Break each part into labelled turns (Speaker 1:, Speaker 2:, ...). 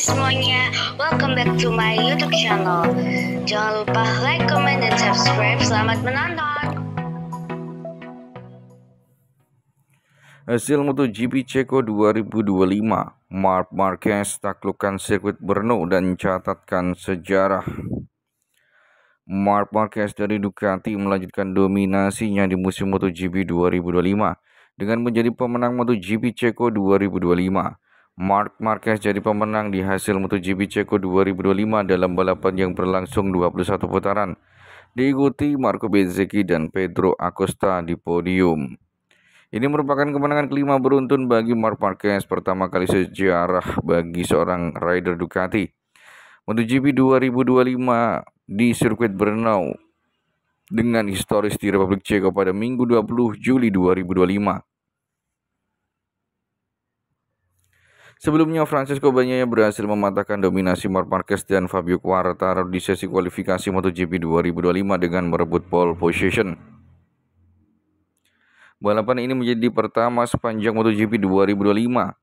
Speaker 1: semuanya, welcome back to my YouTube channel. Jangan lupa like, comment, dan subscribe. Selamat menonton.
Speaker 2: Hasil MotoGP Ceko 2025, Marc Marquez taklukkan sirkuit Brno dan catatkan sejarah. Marc Marquez dari Ducati melanjutkan dominasinya di musim MotoGP 2025 dengan menjadi pemenang MotoGP Ceko 2025. Marc Marquez jadi pemenang di hasil MotoGP Ceko 2025 dalam balapan yang berlangsung 21 putaran. Diikuti Marco Bezzecchi dan Pedro Acosta di podium. Ini merupakan kemenangan kelima beruntun bagi Marc Marquez, pertama kali sejarah bagi seorang rider Ducati. MotoGP 2025 di sirkuit Brno dengan historis di Republik Ceko pada Minggu 20 Juli 2025. Sebelumnya, Francesco Bagnaia berhasil mematahkan dominasi Marc Marquez dan Fabio Quartararo di sesi kualifikasi MotoGP 2025 dengan merebut pole position. Balapan ini menjadi pertama sepanjang MotoGP 2025,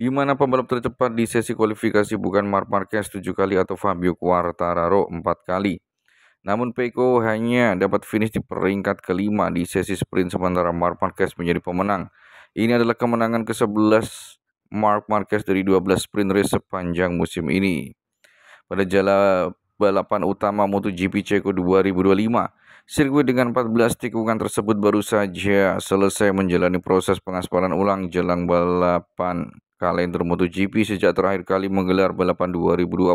Speaker 2: di mana pembalap tercepat di sesi kualifikasi bukan Marc Marquez 7 kali atau Fabio Quartararo 4 kali. Namun Pecco hanya dapat finish di peringkat kelima di sesi sprint, sementara Marc Marquez menjadi pemenang. Ini adalah kemenangan ke-11 Marc Marquez dari 12 sprint race sepanjang musim ini. Pada balapan utama MotoGP Ceko 2025, sirkuit dengan 14 tikungan tersebut baru saja selesai menjalani proses pengaspalan ulang jelang balapan kalender MotoGP sejak terakhir kali menggelar balapan 2020.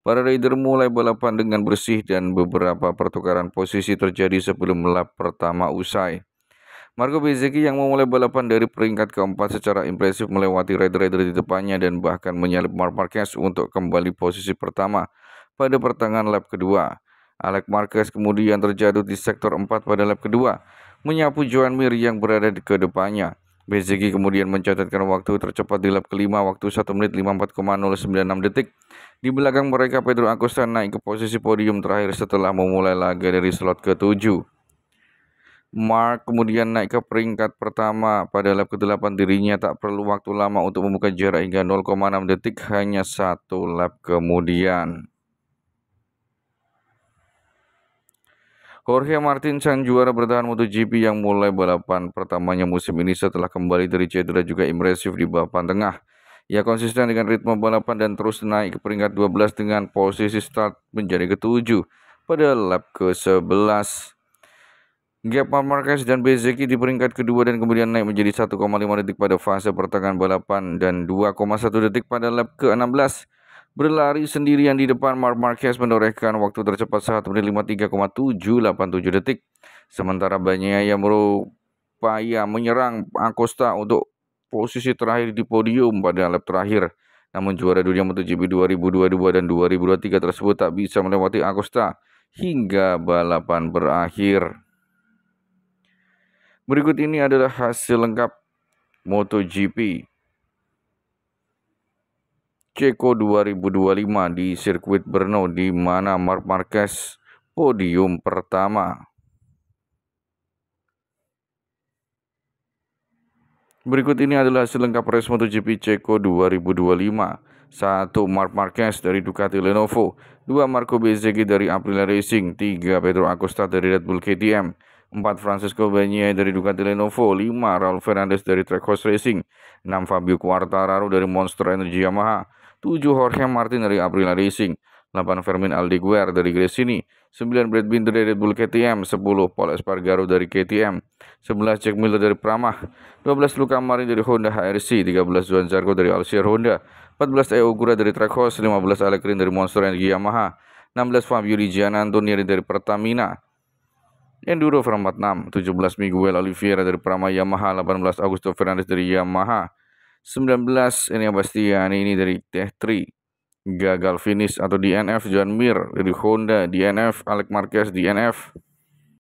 Speaker 2: Para rider mulai balapan dengan bersih dan beberapa pertukaran posisi terjadi sebelum lap pertama usai. Marco Bezzecchi yang memulai balapan dari peringkat keempat secara impresif melewati rider-rider di depannya dan bahkan menyalip Marc Marquez untuk kembali posisi pertama pada pertengahan lap kedua. Alex Marquez kemudian terjatuh di sektor 4 pada lap kedua, menyapu Joan Mir yang berada di depannya. Bezzecchi kemudian mencatatkan waktu tercepat di lap kelima, waktu 1 menit 54,096 detik. Di belakang mereka, Pedro Acosta naik ke posisi podium terakhir setelah memulai laga dari slot ke-7. Marc kemudian naik ke peringkat pertama pada lap ke-8. Dirinya tak perlu waktu lama untuk membuka jarak hingga 0,6 detik hanya satu lap kemudian. Jorge Martin, sang juara bertahan MotoGP yang mulai balapan pertamanya musim ini setelah kembali dari cedera, juga impresif di papan tengah. Ia konsisten dengan ritme balapan dan terus naik ke peringkat 12 dengan posisi start menjadi ke-7 pada lap ke-11. Gap Marc Marquez dan Bezzecchi di peringkat kedua dan kemudian naik menjadi 1,5 detik pada fase pertengahan balapan dan 2,1 detik pada lap ke-16. Berlari sendirian di depan, Marc Marquez menorehkan waktu tercepat 1 menit 53,787 detik. Sementara Bagnaia yang berupaya menyerang Acosta untuk posisi terakhir di podium pada lap terakhir. Namun juara dunia MotoGP 2022 dan 2023 tersebut tak bisa melewati Acosta hingga balapan berakhir. Berikut ini adalah hasil lengkap MotoGP Ceko 2025 di sirkuit Brno, di mana Marc Marquez podium pertama. Berikut ini adalah hasil lengkap race MotoGP Ceko 2025. 1. Marc Marquez dari Ducati Lenovo, 2. Marco Bezzecchi dari Aprilia Racing, 3. Pedro Acosta dari Red Bull KTM, 4. Francesco Bagnaia dari Ducati Lenovo, 5. Raul Fernandez dari Trackhouse Racing, 6. Fabio Quartararo dari Monster Energy Yamaha, 7. Jorge Martin dari Aprilia Racing, 8. Fermin Aldeguer dari Gresini, 9. Brad Binder dari Red Bull KTM, 10. Pol Espargaro dari KTM, 11. Jack Miller dari Pramac, 12. Luca Marini dari Honda HRC, 13. Johan Zarco dari Alsir Honda, 14. Eo Ogura dari Trackhouse, 15. Alex Rins dari Monster Energy Yamaha, 16. Fabio Di Giannantonio dari Pertamina Enduro Format 6, 17. Miguel Oliveira dari Pramac Yamaha, 18. Augusto Fernandez dari Yamaha, 19. Enea Bastianini ini dari Tech3. Gagal finish atau DNF Joan Mir dari Honda, DNF Alex Marquez DNF.